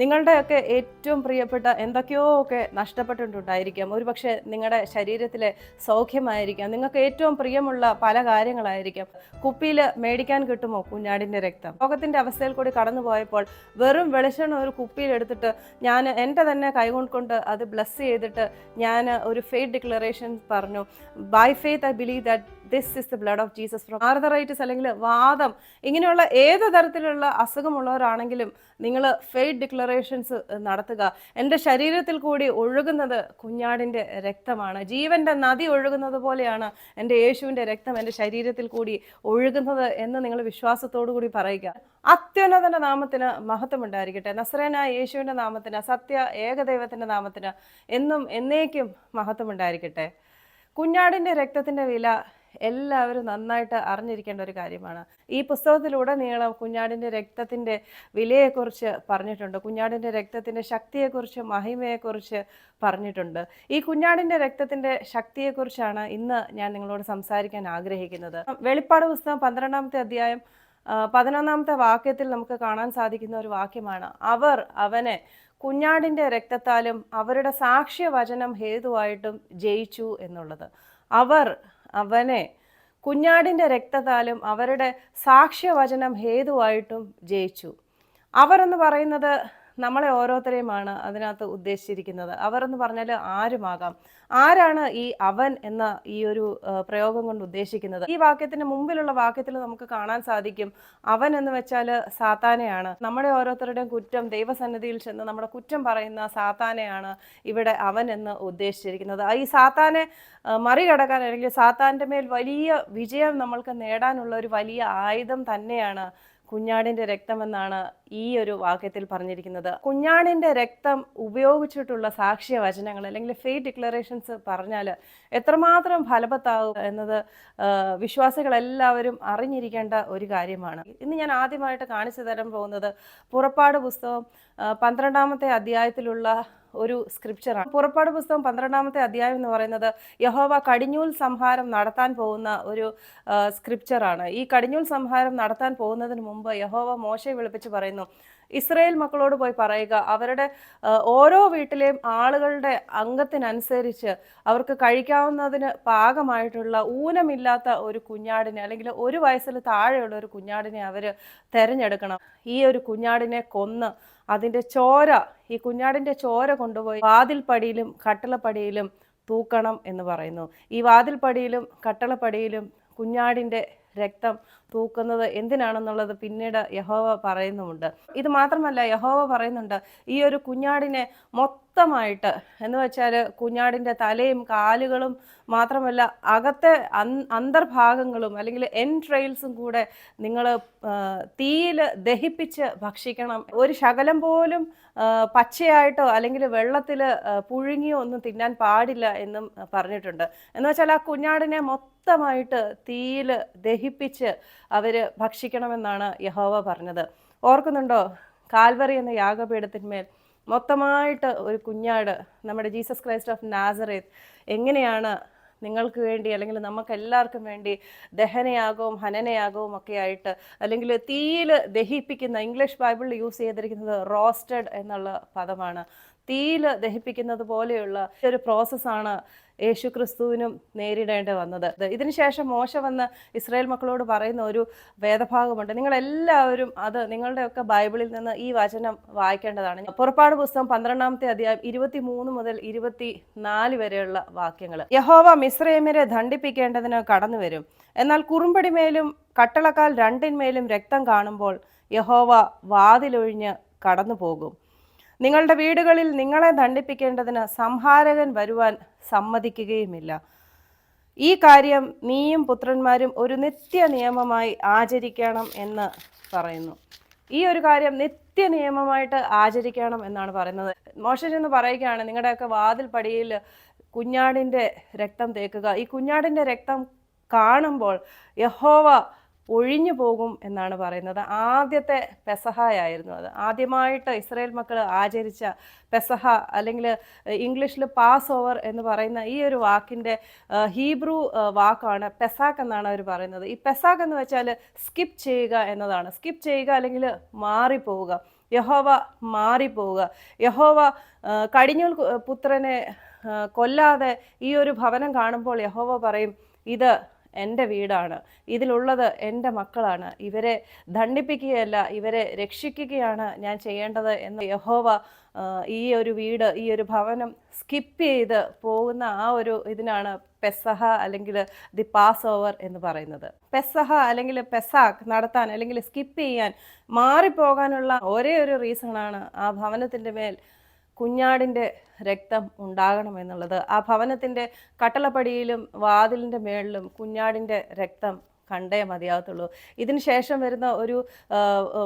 നിങ്ങളുടെയൊക്കെ ഏറ്റവും പ്രിയപ്പെട്ട എന്തൊക്കെയോ ഒക്കെ നഷ്ടപ്പെട്ടിട്ടുണ്ടായിരിക്കാം. ഒരുപക്ഷെ നിങ്ങളുടെ ശരീരത്തിലെ സൗഖ്യമായിരിക്കാം, നിങ്ങൾക്ക് ഏറ്റവും പ്രിയമുള്ള പല കാര്യങ്ങളായിരിക്കാം. കുപ്പിയിൽ മേടിക്കാൻ കിട്ടുമോ കുഞ്ഞാടിൻ്റെ രക്തം? ലോകത്തിൻ്റെ അവസ്ഥയിൽ കൂടി കടന്നു പോയപ്പോൾ വെറും വെളിച്ചെണ്ണ ഒരു കുപ്പിയിൽ എടുത്തിട്ട് ഞാൻ എൻ്റെ തന്നെ കൈകൊണ്ട് അത് ബ്ലസ് ചെയ്തിട്ട് ഞാൻ ഒരു ഫെയ്ത്ത് ഡിക്ലറേഷൻ പറഞ്ഞു. By faith I believe that this is the blood of Jesus from arthritis അല്ലെങ്കിൽ വാദം, ഇങ്ങനെയുള്ള ഏത് തരത്തിലുള്ള അസുഖമുള്ളവരാണെങ്കിലും നിങ്ങൾ ഫെയ്ത്ത് ഡിക്ലറേഷൻസ് നടത്തുക. എൻ്റെ ശരീരത്തിൽ കൂടി ഒഴുകുന്നത് കുഞ്ഞാടിൻ്റെ രക്തമാണ്, ജീവൻ്റെ നദി ഒഴുകുന്നത് പോലെയാണ് എൻ്റെ യേശുവിൻ്റെ രക്തം എൻ്റെ ശരീരത്തിൽ കൂടി ഒഴുകുന്നത് എന്ന് നിങ്ങൾ വിശ്വാസത്തോടു കൂടി പറയുക. അത്യുന്നതൻ്റെ നാമത്തിന് മഹത്വം ഉണ്ടായിരിക്കട്ടെ. നസ്രേനായ യേശുവിൻ്റെ നാമത്തിന്, സത്യ ഏകദൈവത്തിൻ്റെ നാമത്തിന് എന്നും എന്നേക്കും മഹത്വം ഉണ്ടായിരിക്കട്ടെ. കുഞ്ഞാടിൻ്റെ രക്തത്തിൻ്റെ വില എല്ലാവരും നന്നായിട്ട് അറിഞ്ഞിരിക്കേണ്ട ഒരു കാര്യമാണ്. ഈ പുസ്തകത്തിലൂടെ നീളം കുഞ്ഞാടിൻ്റെ രക്തത്തിൻ്റെ വിലയെക്കുറിച്ച് പറഞ്ഞിട്ടുണ്ട്, കുഞ്ഞാടിൻ്റെ രക്തത്തിൻ്റെ ശക്തിയെക്കുറിച്ച്, മഹിമയെക്കുറിച്ച് പറഞ്ഞിട്ടുണ്ട്. ഈ കുഞ്ഞാടിൻ്റെ രക്തത്തിൻ്റെ ശക്തിയെക്കുറിച്ചാണ് ഇന്ന് ഞാൻ നിങ്ങളോട് സംസാരിക്കാൻ ആഗ്രഹിക്കുന്നത്. വെളിപ്പാട് പുസ്തകം 12-ാമത്തെ അധ്യായം 11-ാമത്തെ വാക്യത്തിൽ നമുക്ക് കാണാൻ സാധിക്കുന്ന ഒരു വാക്യമാണ്, അവർ അവനെ കുഞ്ഞാടിൻ്റെ രക്തത്താലും അവരുടെ സാക്ഷ്യവചനം ഹേതുവായിട്ടും ജയിച്ചു എന്നുള്ളത്. അവർ അവനെ കുഞ്ഞാടിൻ്റെ രക്തത്താലും അവരുടെ സാക്ഷ്യവചനം ഹേതുവായിട്ടും ജയിച്ചു. അവർ എന്ന് പറയുന്നത് നമ്മളെ ഓരോരുത്തരെയുമാണ് അതിനകത്ത് ഉദ്ദേശിച്ചിരിക്കുന്നത്. അവർ എന്ന് പറഞ്ഞാൽ ആരുമാകാം. ആരാണ് ഈ അവൻ എന്ന ഈ ഒരു പ്രയോഗം കൊണ്ട് ഉദ്ദേശിക്കുന്നത്? ഈ വാക്യത്തിന് മുമ്പിലുള്ള വാക്യത്തിൽ നമുക്ക് കാണാൻ സാധിക്കും, അവൻ എന്ന് വെച്ചാൽ സാത്താനെയാണ്. നമ്മുടെ ഓരോരുത്തരുടെയും കുറ്റം ദൈവസന്നിധിയിൽ ചെന്ന് നമ്മുടെ കുറ്റം പറയുന്ന സാത്താനെയാണ് ഇവിടെ അവൻ എന്ന് ഉദ്ദേശിച്ചിരിക്കുന്നത്. ഈ സാത്താനെ മറികടക്കാൻ അല്ലെങ്കിൽ സാത്താൻ്റെ മേൽ വലിയ വിജയം നമ്മൾക്ക് നേടാനുള്ള ഒരു വലിയ ആയുധം തന്നെയാണ് കുഞ്ഞാടിൻ്റെ രക്തം എന്നാണ് ഈ ഒരു വാക്യത്തിൽ പറഞ്ഞിരിക്കുന്നത്. കുഞ്ഞാടിൻ്റെ രക്തം ഉപയോഗിച്ചിട്ടുള്ള സാക്ഷ്യവചനങ്ങൾ അല്ലെങ്കിൽ ഫെയ്ത്ത് ഡിക്ലറേഷൻസ് പറഞ്ഞാൽ എത്രമാത്രം ഫലവത്താവും എന്നത് വിശ്വാസികളെല്ലാവരും അറിഞ്ഞിരിക്കേണ്ട ഒരു കാര്യമാണ്. ഇന്ന് ഞാൻ ആദ്യമായിട്ട് കാണിച്ചു തരാൻ പോകുന്നത് പുറപ്പാട് പുസ്തകം 12-ാമത്തെ അധ്യായത്തിലുള്ള ഒരു സ്ക്രിപ്ചറാണ്. പുറപ്പാട് പുസ്തകം 12-ാമത്തെ അധ്യായം എന്ന് പറയുന്നത് യഹോവ കടിഞ്ഞൂൽ സംഹാരം നടത്താൻ പോകുന്ന ഒരു സ്ക്രിപ്ചറാണ്. ഈ കടിഞ്ഞൂൽ സംഹാരം നടത്താൻ പോകുന്നതിന് മുമ്പ് യഹോവ മോശയെ വിളിപ്പിച്ച് പറയുന്നു, ഇസ്രായേൽ മക്കളോട് പോയി പറയുക, അവരുടെ ഓരോ വീട്ടിലെയും ആളുകളുടെ അംഗത്തിനനുസരിച്ച് അവർക്ക് കഴിക്കാവുന്നതിന് പാകമായിട്ടുള്ള ഊനമില്ലാത്ത ഒരു കുഞ്ഞാടിനെ അല്ലെങ്കിൽ 1 വയസ്സിൽ താഴെയുള്ള ഒരു കുഞ്ഞാടിനെ അവർ തിരഞ്ഞെടുക്കണം. ഈ ഒരു കുഞ്ഞാടിനെ കൊന്ന് അതിൻ്റെ ചോര, ഈ കുഞ്ഞാടിൻ്റെ ചോര കൊണ്ടുപോയി വാതിൽപ്പടിയിലും കട്ടളപ്പടിയിലും തൂക്കണം എന്ന് പറയുന്നു. ഈ വാതിൽപ്പടിയിലും കട്ടളപ്പടിയിലും കുഞ്ഞാടിൻ്റെ രക്തം തൂക്കുന്നത് എന്തിനാണെന്നുള്ളത് പിന്നീട് യഹോവ പറയുന്നുമുണ്ട്. ഇത് മാത്രമല്ല, യഹോവ പറയുന്നുണ്ട് ഈ ഒരു കുഞ്ഞാടിനെ മൊത്തമായിട്ട് എന്ന് വെച്ചാൽ കുഞ്ഞാടിൻ്റെ തലയും കാലുകളും മാത്രമല്ല അകത്തെ അന്തർഭാഗങ്ങളും അല്ലെങ്കിൽ എൻട്രെയിൽസും കൂടെ നിങ്ങൾ തീയിൽ ദഹിപ്പിച്ച് ഭക്ഷിക്കണം. ഒരു ശകലം പോലും പച്ചയായിട്ടോ അല്ലെങ്കിൽ വെള്ളത്തിൽ പുഴുങ്ങിയോ ഒന്നും തിന്നാൻ പാടില്ല എന്നും പറഞ്ഞിട്ടുണ്ട്. എന്ന് വെച്ചാൽ ആ കുഞ്ഞാടിനെ മൊത്തമായിട്ട് തീയിൽ ദഹിപ്പിച്ച് അവർ ഭക്ഷിക്കണമെന്നാണ് യഹോവ പറഞ്ഞത്. ഓർക്കുന്നുണ്ടോ, കാൽവറി എന്ന യാഗപീഠത്തിന്മേൽ മൊത്തമായിട്ട് ഒരു കുഞ്ഞാട്, നമ്മുടെ ജീസസ് ക്രൈസ്റ്റ് ഓഫ് നാസറേത്ത് എങ്ങനെയാണ് നിങ്ങൾക്ക് വേണ്ടി അല്ലെങ്കിൽ നമുക്ക് എല്ലാവർക്കും വേണ്ടി ദഹനയാഗവും ഹനനയാഗവും ഒക്കെ ആയിട്ട് അല്ലെങ്കിൽ തീയിൽ ദഹിപ്പിക്കുന്ന, ഇംഗ്ലീഷ് ബൈബിളിൽ യൂസ് ചെയ്തിരിക്കുന്നത് റോസ്റ്റഡ് എന്നുള്ള പദമാണ്. തീയിൽ ദഹിപ്പിക്കുന്നത് പോലെയുള്ള ഒരു പ്രോസസ്സാണ് യേശു ക്രിസ്തുവിനും നേരിടേണ്ടി വന്നത്. ഇതിനുശേഷം മോശ വന്ന് ഇസ്രായേൽ മക്കളോട് പറയുന്ന ഒരു വേദഭാഗമുണ്ട്. നിങ്ങളെല്ലാവരും അത് നിങ്ങളുടെയൊക്കെ ബൈബിളിൽ നിന്ന് ഈ വചനം വായിക്കേണ്ടതാണ്. പുറപ്പാട് പുസ്തകം 12-ാമത്തെ അധ്യായം 23 മുതൽ 24 വരെയുള്ള വാക്യങ്ങൾ. യഹോവ മിസ്രയീമ്യരെ ദണ്ഡിപ്പിക്കേണ്ടതിന് കടന്നു വരും. എന്നാൽ കുറുമ്പടിമേലും കട്ടളക്കാൽ രണ്ടിന്മേലും രക്തം കാണുമ്പോൾ യഹോവ വാതിലൊഴിഞ്ഞ് കടന്നു പോകും. നിങ്ങളുടെ വീടുകളിൽ നിങ്ങളെ ദണ്ഡിപ്പിക്കേണ്ടതിന് സംഹാരകൻ വരുവാൻ സമ്മതിക്കുകയുമില്ല. ഈ കാര്യം നീയും പുത്രന്മാരും ഒരു നിത്യ നിയമമായി ആചരിക്കണം എന്ന് പറയുന്നു. ഈ ഒരു കാര്യം നിത്യ നിയമമായിട്ട് ആചരിക്കണം എന്നാണ് പറയുന്നത്. മോശ എന്ന് പറയുകയാണ്, നിങ്ങളുടെയൊക്കെ വാതിൽപ്പടിയിൽ കുഞ്ഞാടിൻ്റെ രക്തം തേക്കുക. ഈ കുഞ്ഞാടിൻ്റെ രക്തം കാണുമ്പോൾ യഹോവ ഒഴിഞ്ഞു പോകും എന്നാണ് പറയുന്നത്. ആദ്യത്തെ പെസഹയായിരുന്നു അത്. ആദ്യമായിട്ട് ഇസ്രായേൽ മക്കൾ ആചരിച്ച പെസഹ അല്ലെങ്കിൽ ഇംഗ്ലീഷിൽ പാസ് ഓവർ എന്ന് പറയുന്ന ഈ ഒരു വാക്കിൻ്റെ ഹീബ്രു വാക്കാണ് പെസാക്ക് എന്നാണ് അവർ പറയുന്നത്. ഈ പെസാക്ക് എന്ന് വെച്ചാൽ സ്കിപ്പ് ചെയ്യുക എന്നതാണ്. സ്കിപ്പ് ചെയ്യുക അല്ലെങ്കിൽ മാറിപ്പോവുക. യഹോവ മാറിപ്പോവുക. യഹോവ കടിഞ്ഞൂൽ പുത്രനെ കൊല്ലാതെ ഈ ഒരു ഭവനം കാണുമ്പോൾ യഹോവ പറയും, ഇത് എൻ്റെ വീടാണ്, ഇതിലുള്ളത് എൻ്റെ മക്കളാണ്, ഇവരെ ദണ്ഡിപ്പിക്കുകയല്ല, ഇവരെ രക്ഷിക്കുകയാണ് ഞാൻ ചെയ്യേണ്ടത് എന്ന് യഹോവ ഈ ഒരു വീട്, ഈ ഒരു ഭവനം സ്കിപ്പ് ചെയ്ത് പോകുന്ന ആ ഒരു ഇതിനാണ് പെസഹ അല്ലെങ്കിൽ ദി പാസ് ഓവർ എന്ന് പറയുന്നത്. പെസഹ അല്ലെങ്കിൽ പെസാക്ക് നടത്താൻ അല്ലെങ്കിൽ സ്കിപ്പ് ചെയ്യാൻ, മാറിപ്പോകാനുള്ള ഒരേ ഒരു റീസണാണ് ആ ഭവനത്തിൻ്റെ മേൽ കുഞ്ഞാടിൻ്റെ രക്തം ഉണ്ടാകണമെന്നുള്ളത്. ആ ഭവനത്തിൻ്റെ കട്ടളപ്പടിയിലും വാതിലിൻ്റെ മേളിലും കുഞ്ഞാടിൻ്റെ രക്തം കണ്ടേ മതിയാകത്തുള്ളൂ. ഇതിന് ശേഷം വരുന്ന ഒരു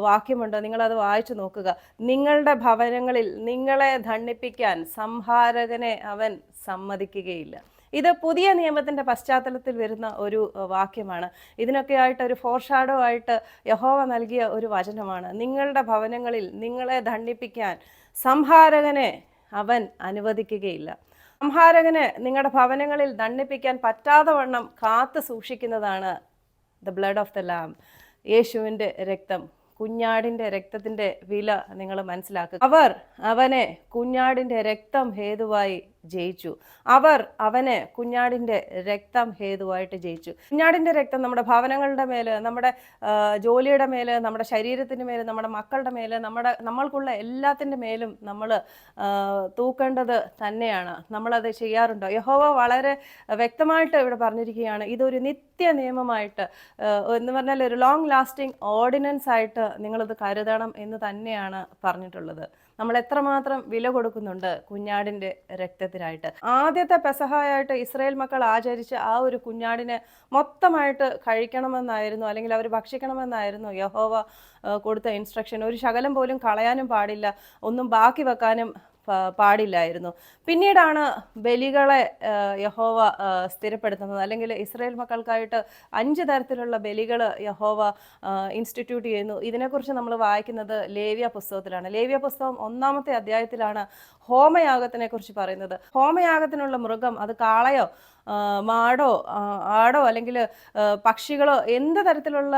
വാക്യമുണ്ട്, നിങ്ങളത് വായിച്ചു നോക്കുക. നിങ്ങളുടെ ഭവനങ്ങളിൽ നിങ്ങളെ ദണ്ഡിപ്പിക്കാൻ സംഹാരകനെ അവൻ സമ്മതിക്കുകയില്ല. ഇത് പുതിയ നിയമത്തിൻ്റെ പശ്ചാത്തലത്തിൽ വരുന്ന ഒരു വാക്യമാണ്. ഇതിനൊക്കെ ആയിട്ട് ഒരു ഫോർഷാഡോ ആയിട്ട് യഹോവ നൽകിയ ഒരു വചനമാണ്. നിങ്ങളുടെ ഭവനങ്ങളിൽ നിങ്ങളെ ദണ്ഡിപ്പിക്കാൻ സംഹാരകനെ അവൻ അനുവദിക്കുകയില്ല. സംഹാരകന് നിങ്ങളുടെ ഭവനങ്ങളിൽ ദണ്ഡിപ്പിക്കാൻ പറ്റാതെ വണ്ണം കാത്തു സൂക്ഷിക്കുന്നതാണ് the blood of the lamb, യേശുവിൻ്റെ രക്തം. കുഞ്ഞാടിൻ്റെ രക്തത്തിൻ്റെ വില നിങ്ങൾ മനസ്സിലാക്കുക. അവർ അവനെ കുഞ്ഞാടിൻ്റെ രക്തം ഹേതുവായി ജയിച്ചു. അവർ അവനെ കുഞ്ഞാടിൻ്റെ രക്തം ഹേതുവായിട്ട് ജയിച്ചു. കുഞ്ഞാടിൻ്റെ രക്തം നമ്മുടെ ഭവനങ്ങളുടെ മേല്, നമ്മുടെ ജോലിയുടെ മേല്, നമ്മുടെ ശരീരത്തിൻ്റെ മേല്, നമ്മുടെ മക്കളുടെ മേല്, നമ്മൾക്കുള്ള എല്ലാത്തിൻ്റെ മേലും നമ്മൾ തൂക്കേണ്ടത് തന്നെയാണ്. നമ്മളത് ചെയ്യാറുണ്ടോ? യഹോവ വളരെ വ്യക്തമായിട്ട് ഇവിടെ പറഞ്ഞിരിക്കുകയാണ്, ഇതൊരു നിത്യ നിയമമായിട്ട് എന്ന് പറഞ്ഞാൽ ഒരു ലോങ് ലാസ്റ്റിംഗ് ഓർഡിനൻസ് ആയിട്ട് നിങ്ങളത് കരുതണം എന്ന് തന്നെയാണ് പറഞ്ഞിട്ടുള്ളത്. നമ്മൾ എത്രമാത്രം വില കൊടുക്കുന്നുണ്ട് കുഞ്ഞാടിൻ്റെ രക്തത്തിനായിട്ട്. ആദ്യത്തെ പെസഹായിട്ട് ഇസ്രായേൽ മക്കൾ ആചരിച്ച് ആ ഒരു കുഞ്ഞാടിനെ മൊത്തമായിട്ട് കഴിക്കണമെന്നായിരുന്നു, അല്ലെങ്കിൽ അവർ ഭക്ഷിക്കണമെന്നായിരുന്നു യഹോവ കൊടുത്ത ഇൻസ്ട്രക്ഷൻ. ഒരു ശകലം പോലും കളയാനും പാടില്ല, ഒന്നും ബാക്കി വെക്കാനും പാടില്ലായിരുന്നു. പിന്നീടാണ് ബലികളെ യഹോവ സ്ഥിരപ്പെടുത്തുന്നത്, അല്ലെങ്കിൽ ഇസ്രായേൽ മക്കൾക്കായിട്ട് 5 തരത്തിലുള്ള ബലികൾ യഹോവ ഇൻസ്റ്റിറ്റ്യൂട്ട് ചെയ്യുന്നു. ഇതിനെക്കുറിച്ച് നമ്മൾ വായിക്കുന്നത് ലേവ്യ പുസ്തകത്തിലാണ്. ലേവ്യ പുസ്തകം 1-ാമത്തെ അധ്യായത്തിലാണ് ഹോമയാഗത്തിനെ കുറിച്ച് പറയുന്നത്. ഹോമയാഗത്തിനുള്ള മൃഗം അത് കാളയോ മാടോ ആടോ അല്ലെങ്കിൽ പക്ഷികളോ എന്ത് തരത്തിലുള്ള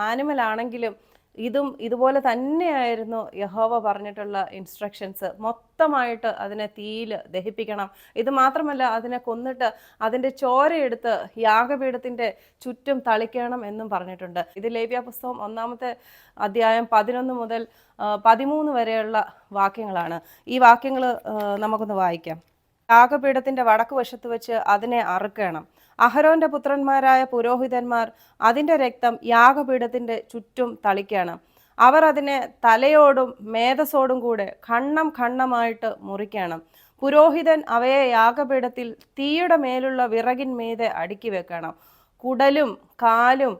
ആനിമൽ ആണെങ്കിലും ഇതും ഇതുപോലെ തന്നെയായിരുന്നു യഹോവ പറഞ്ഞിട്ടുള്ള ഇൻസ്ട്രക്ഷൻസ്. മൊത്തമായിട്ട് അതിനെ തീയിൽ ദഹിപ്പിക്കണം. ഇത് മാത്രമല്ല, അതിനെ കൊന്നിട്ട് അതിൻ്റെ ചോരയെടുത്ത് യാഗപീഠത്തിൻ്റെ ചുറ്റും തളിക്കണം എന്നും പറഞ്ഞിട്ടുണ്ട്. ഇത് ലേവ്യ പുസ്തകം 1-ാമത്തെ അധ്യായം 11 മുതൽ 13 വരെയുള്ള വാക്യങ്ങളാണ്. ഈ വാക്യങ്ങൾ നമുക്കൊന്ന് വായിക്കാം. യാഗപീഠത്തിൻ്റെ വടക്ക് വശത്ത് വെച്ച് അതിനെ അറുക്കണം. അഹരോന്റെ പുത്രന്മാരായ പുരോഹിതന്മാർ അതിൻ്റെ രക്തം യാഗപീഠത്തിൻ്റെ ചുറ്റും തളിക്കണം. അവർ അതിനെ തലയോടും മേധസ്സോടും കൂടെ ഖണ്ണം ഖണ്ണമായിട്ട് മുറിക്കണം. പുരോഹിതൻ അവയെ യാഗപീഠത്തിൽ തീയുടെ മേലുള്ള വിറകിന്മീതെ അടുക്കി വെക്കണം. കുടലും കാലും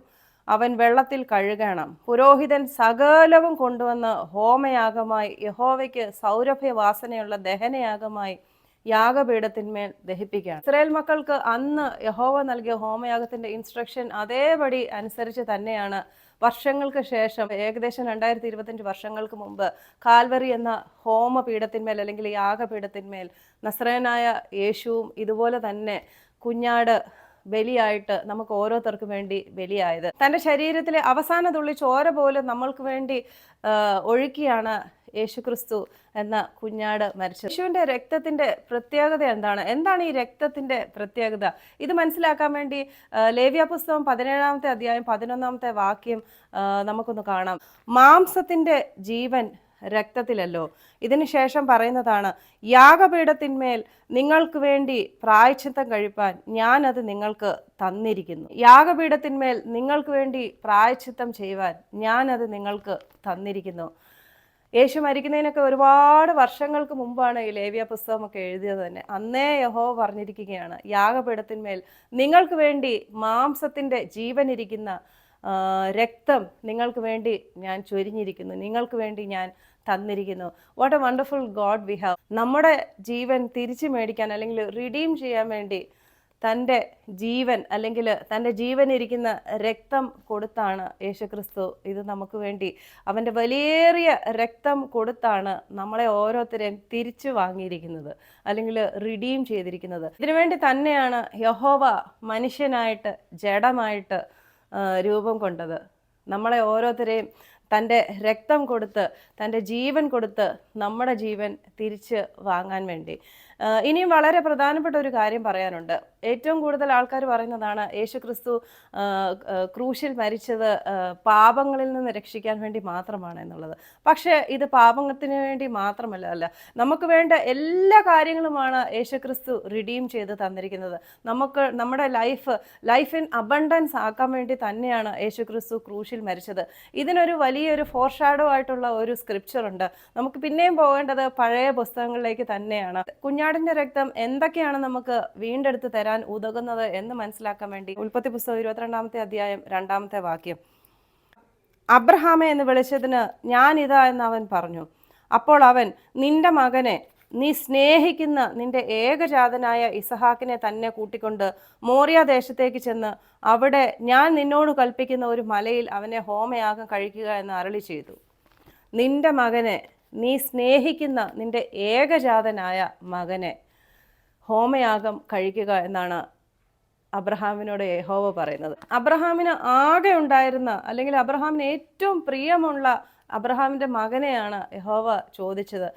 അവൻ വെള്ളത്തിൽ കഴുകണം. പുരോഹിതൻ സകലവും കൊണ്ടുവന്ന് ഹോമയാഗമായി യഹോവയ്ക്ക് സൗരഭ്യവാസനയുള്ള ദഹനയാഗമായി യാഗപീഠത്തിന്മേൽ ദഹിപ്പിക്കുകയാണ്. ഇസ്രായേൽ മക്കൾക്ക് അന്ന് യഹോവ നൽകിയ ഹോമയാഗത്തിന്റെ ഇൻസ്ട്രക്ഷൻ അതേപടി അനുസരിച്ച് തന്നെയാണ് വർഷങ്ങൾക്ക് ശേഷം, ഏകദേശം 2025 വർഷങ്ങൾക്ക് മുമ്പ് കാൽവറി എന്ന ഹോമപീഠത്തിന്മേൽ അല്ലെങ്കിൽ യാഗപീഠത്തിന്മേൽ നസ്രയനായ യേശുവും ഇതുപോലെ തന്നെ കുഞ്ഞാട് ബലിയായിട്ട് നമുക്ക് ഓരോരുത്തർക്കും വേണ്ടി ബലിയായത്. തൻ്റെ ശരീരത്തിലെ അവസാന തുള്ളി ചോര പോലും നമ്മൾക്ക് വേണ്ടി ഒഴുക്കിയാണ് യേശുക്രിസ്തു എന്ന കുഞ്ഞാട് മരിച്ചത്. യേശുവിൻ്റെ രക്തത്തിൻ്റെ പ്രത്യേകത എന്താണ് ഈ രക്തത്തിൻ്റെ പ്രത്യേകത? ഇത് മനസ്സിലാക്കാൻ വേണ്ടി ലേവ്യ പുസ്തകം 17-ാമത്തെ അധ്യായം 11-ാമത്തെ വാക്യം നമുക്കൊന്ന് കാണാം. മാംസത്തിൻ്റെ ജീവൻ രക്തത്തിലല്ലോ. ഇതിനു ശേഷം പറയുന്നതാണ്, യാഗപീഠത്തിന്മേൽ നിങ്ങൾക്ക് വേണ്ടി പ്രായശ്ചിത്തം കഴിപ്പാൻ ഞാൻ അത് നിങ്ങൾക്ക് തന്നിരിക്കുന്നു. യാഗപീഠത്തിന്മേൽ നിങ്ങൾക്ക് വേണ്ടി പ്രായശ്ചിത്തം ചെയ്യുവാൻ ഞാൻ അത് നിങ്ങൾക്ക് തന്നിരിക്കുന്നു. യേശു മരിക്കുന്നതിനൊക്കെ ഒരുപാട് വർഷങ്ങൾക്ക് മുമ്പാണ് ഈ ലേവ്യ പുസ്തകമൊക്കെ എഴുതിയത് തന്നെ. അന്നേ യഹോവ പറഞ്ഞിരിക്കുകയാണ്, യാഗപീഠത്തിന്മേൽ നിങ്ങൾക്ക് വേണ്ടി മാംസത്തിൻ്റെ ജീവനിരിക്കുന്ന രക്തം നിങ്ങൾക്ക് വേണ്ടി ഞാൻ ചൊരിഞ്ഞിരിക്കുന്നു, നിങ്ങൾക്ക് വേണ്ടി ഞാൻ തന്നിരിക്കുന്നു. What A wonderful God we have. നമ്മുടെ ജീവൻ തിരിച്ചു മേടിക്കാൻ അല്ലെങ്കിൽ റിഡീം ചെയ്യാൻ വേണ്ടി തൻ്റെ ജീവൻ അല്ലെങ്കിൽ തൻ്റെ ജീവനിരിക്കുന്ന രക്തം കൊടുത്താണ് യേശുക്രിസ്തു ഇത് നമുക്ക് വേണ്ടി, അവൻ്റെ വലിയേറിയ രക്തം കൊടുത്താണ് നമ്മളെ ഓരോരുത്തരെയും തിരിച്ചു വാങ്ങിയിരിക്കുന്നത് അല്ലെങ്കിൽ റിഡീം ചെയ്തിരിക്കുന്നത്. ഇതിനുവേണ്ടി തന്നെയാണ് യഹോവ മനുഷ്യനായിട്ട് ജഡമായിട്ട് രൂപം കൊണ്ടത്. നമ്മളെ ഓരോരുത്തരെയും തൻ്റെ രക്തം കൊടുത്ത്, തൻ്റെ ജീവൻ കൊടുത്ത് നമ്മുടെ ജീവൻ തിരിച്ച് വാങ്ങാൻ വേണ്ടി. ഇനിയും വളരെ പ്രധാനപ്പെട്ട ഒരു കാര്യം പറയാനുണ്ട്. ഏറ്റവും കൂടുതൽ ആൾക്കാർ പറയുന്നതാണ് യേശുക്രിസ്തു ക്രൂശിൽ മരിച്ചത് പാപങ്ങളിൽ നിന്ന് രക്ഷിക്കാൻ വേണ്ടി മാത്രമാണ് എന്നുള്ളത്. പക്ഷേ ഇത് പാപത്തിന് വേണ്ടി മാത്രമല്ല, നമുക്ക് വേണ്ട എല്ലാ കാര്യങ്ങളുമാണ് യേശുക്രിസ്തു റിഡീം ചെയ്ത് തന്നിരിക്കുന്നത്. നമുക്ക് നമ്മുടെ ലൈഫ് ഇൻ അബണ്ടൻസ് ആക്കാൻ വേണ്ടി തന്നെയാണ് യേശുക്രിസ്തു ക്രൂശിൽ മരിച്ചത്. ഇതിനൊരു വലിയൊരു ഫോർഷാഡോ ആയിട്ടുള്ള ഒരു സ്ക്രിപ്ചർ ഉണ്ട്. നമുക്ക് പിന്നെയും പോകേണ്ടത് പഴയ പുസ്തകങ്ങളിലേക്ക് തന്നെയാണ്. കുഞ്ഞാടിന്റെ രക്തം എന്തൊക്കെയാണ് നമുക്ക് വീണ്ടെടുത്ത് തരാൻ ഉതകുന്നത് എന്ന് മനസ്സിലാക്കാൻ വേണ്ടി ഉൽപ്പത്തി പുസ്തകം 22-ാമത്തെ അധ്യായം 2-ാമത്തെ വാക്യം. അബ്രഹാമെ എന്ന് വിളിച്ചതിന് ഞാൻ ഇതാ എന്ന് അവൻ പറഞ്ഞു. അപ്പോൾ അവൻ, നിന്റെ മകനെ, നീ സ്നേഹിക്കുന്ന നിന്റെ ഏകജാതനായ ഇസഹാക്കിനെ തന്നെ കൂട്ടിക്കൊണ്ട് മോറിയ ദേശത്തേക്ക് ചെന്ന് അവിടെ ഞാൻ നിന്നോട് കൽപ്പിക്കുന്ന ഒരു മലയിൽ അവനെ ഹോമയാഗം കഴിക്കുക എന്ന് അരുളി ചെയ്തു. നിന്റെ മകനെ, നീ സ്നേഹിക്കുന്ന നിന്റെ ഏകജാതനായ മകനെ ഹോമയാഗം കഴിക്കുക എന്നാണ് അബ്രഹാമിനോട് യഹോവ പറയുന്നത്. അബ്രഹാമിന് ആകെ ഉണ്ടായിരുന്ന, അല്ലെങ്കിൽ അബ്രഹാമിന് ഏറ്റവും പ്രിയമുള്ള അബ്രഹാമിൻ്റെ മകനെയാണ് യഹോവ ചോദിച്ചത്.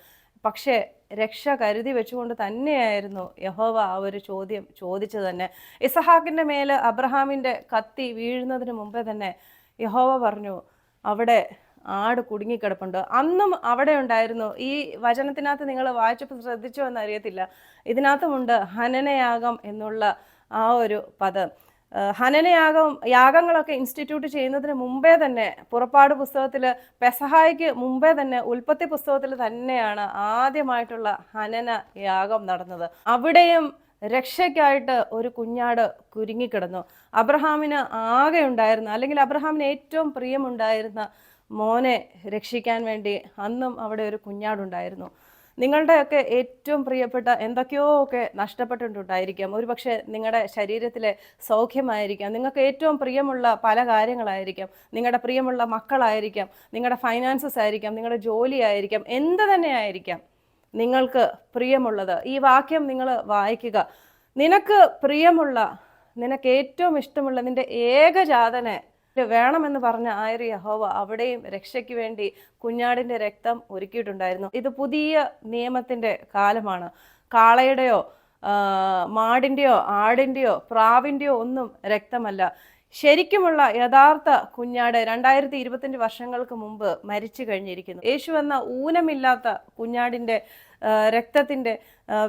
പക്ഷേ രക്ഷ കരുതി വെച്ചുകൊണ്ട് തന്നെയായിരുന്നു യഹോവ ആ ഒരു ചോദ്യം ചോദിച്ചത് തന്നെ. ഇസഹാക്കിൻ്റെ മേൽ അബ്രഹാമിൻ്റെ കത്തി വീഴുന്നതിന് മുമ്പേ തന്നെ യഹോവ പറഞ്ഞു, അവിടെ ആട് കുടുങ്ങിക്കിടപ്പുണ്ട്. അന്നും അവിടെ ഉണ്ടായിരുന്നു. ഈ വചനത്തിനകത്ത് നിങ്ങൾ വായിച്ചപ്പോൾ ശ്രദ്ധിച്ചോ എന്നറിയത്തില്ല, ഇതിനകത്തുമുണ്ട് ഹനനയാഗം എന്നുള്ള ആ ഒരു പദം. യാഗങ്ങളൊക്കെ ഇൻസ്റ്റിറ്റ്യൂട്ട് ചെയ്യുന്നതിന് മുമ്പേ തന്നെ, പുറപ്പാട് പുസ്തകത്തിൽ പെസഹായ്ക്ക് മുമ്പേ തന്നെ, ഉൽപ്പത്തി പുസ്തകത്തിൽ തന്നെയാണ് ആദ്യമായിട്ടുള്ള ഹനന യാഗം നടന്നത്. അവിടെയും രക്ഷയ്ക്കായിട്ട് ഒരു കുഞ്ഞാട് കുരുങ്ങിക്കിടന്നു. അബ്രഹാമിന് ആകെ ഉണ്ടായിരുന്ന, അല്ലെങ്കിൽ അബ്രഹാമിന് ഏറ്റവും പ്രിയമുണ്ടായിരുന്ന മോനെ രക്ഷിക്കാൻ വേണ്ടി അന്നും അവിടെ ഒരു കുഞ്ഞാടുണ്ടായിരുന്നു. നിങ്ങളുടെയൊക്കെ ഏറ്റവും പ്രിയപ്പെട്ട എന്തൊക്കെയോ ഒക്കെ നഷ്ടപ്പെട്ടിട്ടുണ്ടായിരിക്കാം. ഒരുപക്ഷെ നിങ്ങളുടെ ശരീരത്തിലെ സൗഖ്യമായിരിക്കാം, നിങ്ങൾക്ക് ഏറ്റവും പ്രിയമുള്ള പല കാര്യങ്ങളായിരിക്കാം, നിങ്ങളുടെ പ്രിയമുള്ള മക്കളായിരിക്കാം, നിങ്ങളുടെ ഫൈനാൻസസ് ആയിരിക്കാം, നിങ്ങളുടെ ജോലി ആയിരിക്കാം, എന്ത് തന്നെ ആയിരിക്കാം നിങ്ങൾക്ക് പ്രിയമുള്ളത്. ഈ വാക്യം നിങ്ങൾ വായിക്കുക. നിനക്ക് പ്രിയമുള്ള, നിനക്ക് ഏറ്റവും ഇഷ്ടമുള്ള നിന്റെ ഏകജാതനെ വേണമെന്ന് പറഞ്ഞ ആയൊരു യഹോവ അവിടെയും രക്ഷയ്ക്ക് വേണ്ടി കുഞ്ഞാടിന്റെ രക്തം ഒരുക്കിയിട്ടുണ്ടായിരുന്നു. ഇത് പുതിയ നിയമത്തിന്റെ കാലമാണ്. കാളയുടെയോ മാടിൻ്റെയോ ആടിൻ്റെയോ പ്രാവിൻ്റെയോ ഒന്നും രക്തമല്ല. ശരിക്കുമുള്ള യഥാർത്ഥ കുഞ്ഞാട് 2025 വർഷങ്ങൾക്ക് മുമ്പ് മരിച്ചു കഴിഞ്ഞിരിക്കുന്നു. യേശു എന്ന ഊനമില്ലാത്ത കുഞ്ഞാടിൻ്റെ രക്തത്തിൻ്റെ,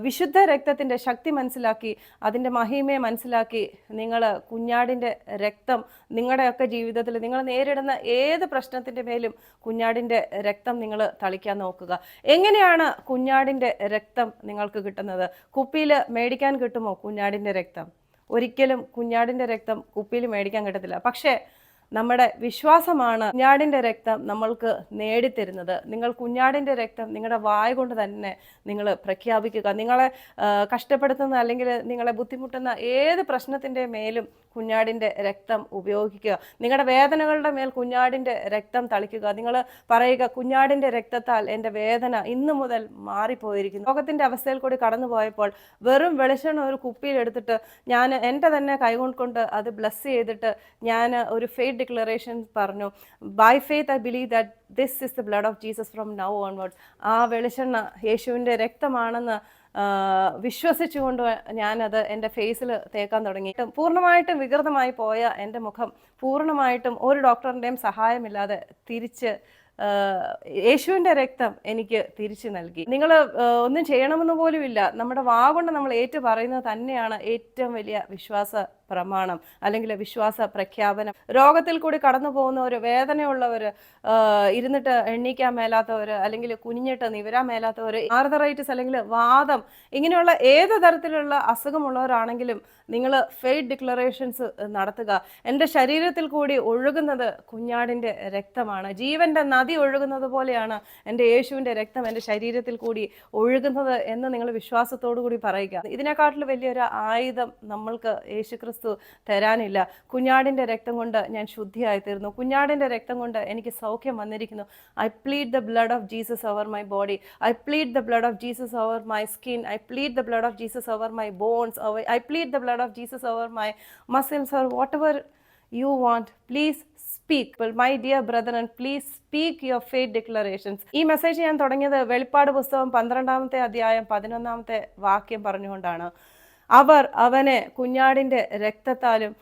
വിശുദ്ധ രക്തത്തിൻ്റെ ശക്തി മനസ്സിലാക്കി, അതിൻ്റെ മഹിമയെ മനസ്സിലാക്കി നിങ്ങൾ കുഞ്ഞാടിൻ്റെ രക്തം നിങ്ങളുടെയൊക്കെ ജീവിതത്തിൽ നിങ്ങൾ നേരിടുന്ന ഏത് പ്രശ്നത്തിൻ്റെ മേലും കുഞ്ഞാടിൻ്റെ രക്തം നിങ്ങൾ തളിക്കാൻ നോക്കുക. എങ്ങനെയാണ് കുഞ്ഞാടിൻ്റെ രക്തം നിങ്ങൾക്ക് കിട്ടുന്നത്? കുപ്പിയിൽ മേടിക്കാൻ കിട്ടുമോ കുഞ്ഞാടിൻ്റെ രക്തം? ഒരിക്കലും കുഞ്ഞാടിൻ്റെ രക്തം കുപ്പിയിൽ മേടിക്കാൻ കിട്ടത്തില്ല. പക്ഷേ നമ്മുടെ വിശ്വാസമാണ് കുഞ്ഞാടിൻ്റെ രക്തം നമ്മൾക്ക് നേടിത്തരുന്നത്. നിങ്ങൾ കുഞ്ഞാടിൻ്റെ രക്തം നിങ്ങളുടെ വായ കൊണ്ട് തന്നെ നിങ്ങൾ പ്രഖ്യാപിക്കുക. നിങ്ങളെ കഷ്ടപ്പെടുത്തുന്ന അല്ലെങ്കിൽ നിങ്ങളെ ബുദ്ധിമുട്ടുന്ന ഏത് പ്രശ്നത്തിൻ്റെ മേലും കുഞ്ഞാടിൻ്റെ രക്തം ഉപയോഗിക്കുക. നിങ്ങളുടെ വേദനകളുടെ മേൽ കുഞ്ഞാടിൻ്റെ രക്തം തളിക്കുക. നിങ്ങൾ പറയുക, കുഞ്ഞാടിൻ്റെ രക്തത്താൽ എൻ്റെ വേദന ഇന്നു മുതൽ മാറിപ്പോയിരിക്കുന്നു. ലോകത്തിൻ്റെ അവസ്ഥയിൽ കൂടി കടന്നു പോയപ്പോൾ വെറും വെളിച്ചെണ്ണ ഒരു കുപ്പിയിൽ എടുത്തിട്ട് ഞാൻ എൻ്റെ തന്നെ കൈകൊണ്ട് അത് ബ്ലസ് ചെയ്തിട്ട് ഞാൻ ഒരു ഫെയ്ത്ത് ഡിക്ലറേഷൻ പറഞ്ഞു. By faith I believe that this is the blood of Jesus from now onwards. ആ വെളിച്ചെണ്ണ യേശുവിൻ്റെ രക്തമാണെന്ന് വിശ്വസിച്ചുകൊണ്ട് ഞാനത് എൻ്റെ ഫേസിൽ തേക്കാൻ തുടങ്ങി. പൂർണ്ണമായിട്ടും വികൃതമായി പോയ എൻ്റെ മുഖം പൂർണ്ണമായിട്ടും ഒരു ഡോക്ടറിൻ്റെയും സഹായമില്ലാതെ തിരിച്ച് യേശുവിൻ്റെ രക്തം എനിക്ക് തിരിച്ചു നൽകി. നിങ്ങൾ ഒന്നും ചെയ്യണമെന്ന് പോലുമില്ല. നമ്മുടെ വാ കൊണ്ട് നമ്മൾ ഏറ്റു പറയുന്നത് തന്നെയാണ് ഏറ്റവും വലിയ വിശ്വാസ പ്രമാണം അല്ലെങ്കിൽ വിശ്വാസ പ്രഖ്യാപനം. രോഗത്തിൽ കൂടി കടന്നു പോകുന്നവർ, വേദനയുള്ളവർ, ഇരുന്നിട്ട് എണ്ണീക്കാൻ മേലാത്തവർ, അല്ലെങ്കിൽ കുനിഞ്ഞിട്ട് നിവരാൻ മേലാത്തവർ, ആർത്തറൈറ്റിസ് അല്ലെങ്കിൽ വാദം, ഇങ്ങനെയുള്ള ഏത് തരത്തിലുള്ള അസുഖമുള്ളവരാണെങ്കിലും നിങ്ങൾ ഫെയ്ത്ത് ഡിക്ലറേഷൻസ് നടത്തുക. എൻ്റെ ശരീരത്തിൽ കൂടി ഒഴുകുന്നത് കുഞ്ഞാടിൻ്റെ രക്തമാണ്. ജീവൻ്റെ നദി ഒഴുകുന്നത് പോലെയാണ് എൻ്റെ യേശുവിൻ്റെ രക്തം എൻ്റെ ശരീരത്തിൽ കൂടി ഒഴുകുന്നത് എന്ന് നിങ്ങൾ വിശ്വാസത്തോടു കൂടി പറയുക. ഇതിനെക്കാട്ടിലും വലിയൊരു ആയുധം നമ്മൾക്ക് യേശുക്രിസ്തു തരാനില്ല. കുഞ്ഞാടിൻ്റെ രക്തം കൊണ്ട് ഞാൻ ശുദ്ധിയായി തീർന്നു. കുഞ്ഞാടിൻ്റെ രക്തം കൊണ്ട് എനിക്ക് സൗഖ്യം വന്നിരിക്കുന്നു. I plead the blood of Jesus over my body. I plead the blood of Jesus over my skin. I plead the blood of Jesus over my bones. I plead the blood of Jesus over my muscles or whatever you want, please speak. Well, my dear brethren, please speak your faith declarations. ഈ message ഞാൻ തുടങ്ങിയത് വെളിപ്പാട് പുസ്തകം 12-ാമത്തെ അധ്യായം 11-ാമത്തെ വാക്യം പറഞ്ഞുകൊണ്ടാണ്. അവർ അവനെ കുഞ്ഞാടിൻ്റെ രക്തത്താലും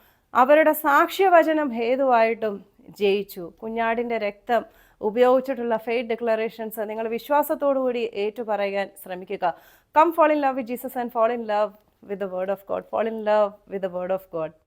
അവരുടെ സാക്ഷ്യവചനം ഹേതുവായിട്ടും ജയിച്ചു. കുഞ്ഞാടിൻ്റെ രക്തം ഉപയോഗിച്ചിട്ടുള്ള ഫെയ്ത്ത് ഡിക്ലറേഷൻസ് നിങ്ങൾ വിശ്വാസത്തോടുകൂടി ഏറ്റുപറയാൻ ശ്രമിക്കുക. Come fall in love with Jesus and fall in love with the word of God. Fall in love with the word of God.